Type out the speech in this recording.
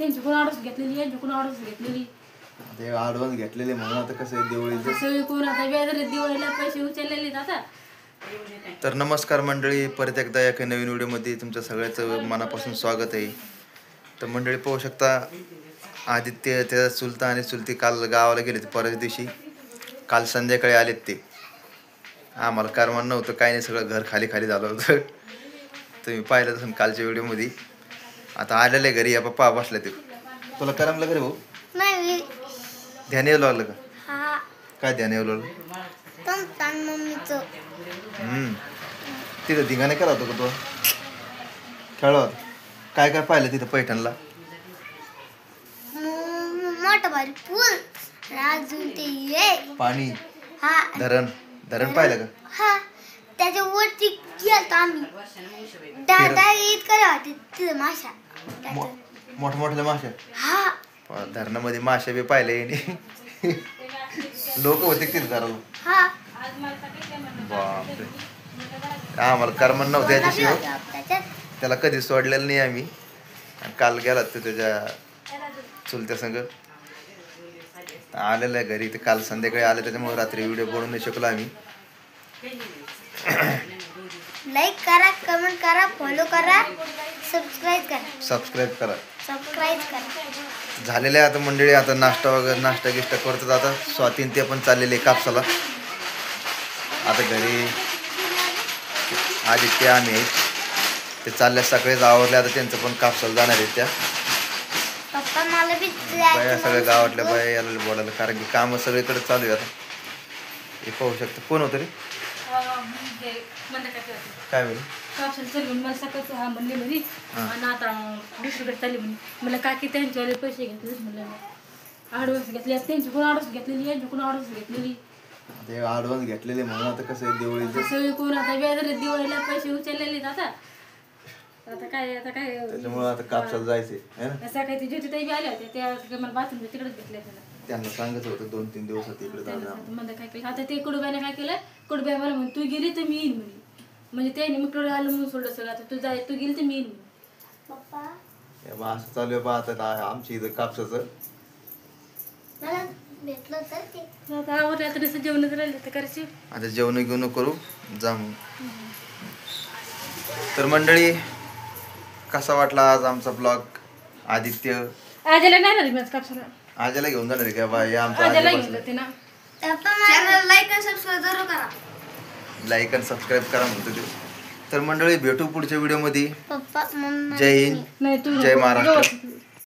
त्यांच्याकडून ऑर्डर घेतलेली यांच्याकडून ऑर्डर घेतलेली ते ॲडव्हान्स घेतलेले म्हणून आता कसं आहे दिवाळीचं सगळे कोण आता व्याजाने दिवाळीला पैसे उचललेले आता. तर नमस्कार मंडळी, परत एकदा एका नवीन व्हिडिओमध्ये तुमचं सगळ्याचं मनापासून स्वागत आहे. तर मंडळी पाहू शकता आदित्य त्याचा चुलता आणि चुलती काल गावाला गेले परवा दिवशी. काल संध्याकाळी आलेत ते. आम्हाला करमत नव्हतं काही नाही, सगळं घर खाली खाली झालं होतं. तुम्ही पाहिलं तसं कालच्या व्हिडिओमध्ये. आता आलेले घरी या पप्पा बसले ते. तुला करमलं का रे भाऊ? नाही ध्यान येऊ लागलं का? हा काय ध्यान येऊ लागलं? मम्मीचं तिथं धिंगाणे करा होतं का तू खेळा? काय काय पाहिलं तिथं पैठणला? मोठं भारी पूल अजून ते ये पाणी, हा धरण पाहिलं का? हा त्याच्यावरती गेलतो आम्ही. दादा इतकं राहते तिथं माशा मोठमोठ्या माश्या. हा धरणामध्ये माश्या बी पाहिले याने. लोक होते तिथे धराला. हा बापरे, आम्हाला करमत नव्हतं त्याच्याशिवाय. त्याच्यात त्याला कधी सोडलेलं नाही आम्ही. आणि काल गेला तो त्याच्या चुलत्या संग आलेलं आहे घरी. ते काल संध्याकाळी आले त्याच्यामुळे रात्री व्हिडिओ बनवू नाही शकलो आम्ही. लाईक करा, कमेंट करा, फॉलो करा, सबस्क्राईब करा. झालेलं आहे आता मंडळी. आता नाश्ता वगैरे नाश्ता गिष्टा करतात. आता स्वातीन ते पण चाललेले कापसाला. आता घरी आदित्य आम्ही आहेत ते चालल्या सकाळीच आवरले. आता त्यांचं पण कापसाला जाणार आहेत त्या पप्पा. मला बी बाया सगळ्या गावातल्या बाया यायला बोलायला, कारण की कामं सगळीकडे चालू आहे आता. हे पाहू शकतो. कोण होतं रे? काय बोल कापसाला चालली मला सकाळचं हा म्हणले म्हणे. आणि आता दुसरीकडे चालली म्हणे. मला काकी त्यांच्यावाले पैसे घेतले म्हणलं ॲडव्हान्स घेतले. त्यांच्याकडून ऑर्डर घेतलेली यांच्याकडून ऑर्डर घेतलेली ते ॲडव्हान्स घेतलेले म्हणून आता कसं आहे दिवाळीचं. सगळे कोण आता व्याजाने दिवाळीला पैसे उचललेले आता. काय त्याच्यामुळे आता कापसाला जायचंय है ना. सकाळी ती ज्योतिताई बी आल्या होत्या त्या मला बाथरूम तिकडेच भेटल्या त्यांना सांगत होतं 2-3 दिवसात इकडे जाणार. म्हणलं काय केलं आता ते कडूबाईने काय केलं. कडूबाई मला म्हणून तू गेली तर मी येईन म्हणे. म्हणजे त्याने मग कडे आलं म्हणून सोडलं सगळं. आता तू गेली तर मी येईन म्हणे. पप्पा असं चालू आहे बा आता आमच्या इथं कापसाचं. मला भेटलं तर ते आता आवडलं आता नुसतं जेवणच राहिलं तर करायची. आता जेवण घेऊन करू जा मग. तर मंडळी कसा वाटला आज आमचा ब्लॉग? आदित्य आजाला नाही ना रे कापसाला. आजाला घेऊन जाणार आहे का बा? हे आमचा आजाला घेऊन जाते ना. लाईक आणि सबस्क्राईब जरूर करा. लाईक आणि सबस्क्राईब करा म्हणतो ते. तर मंडळी भेटू पुढच्या व्हिडिओमध्ये. पप्पा मम्मा जय हिंद, नाही तू जय महाराष्ट्र.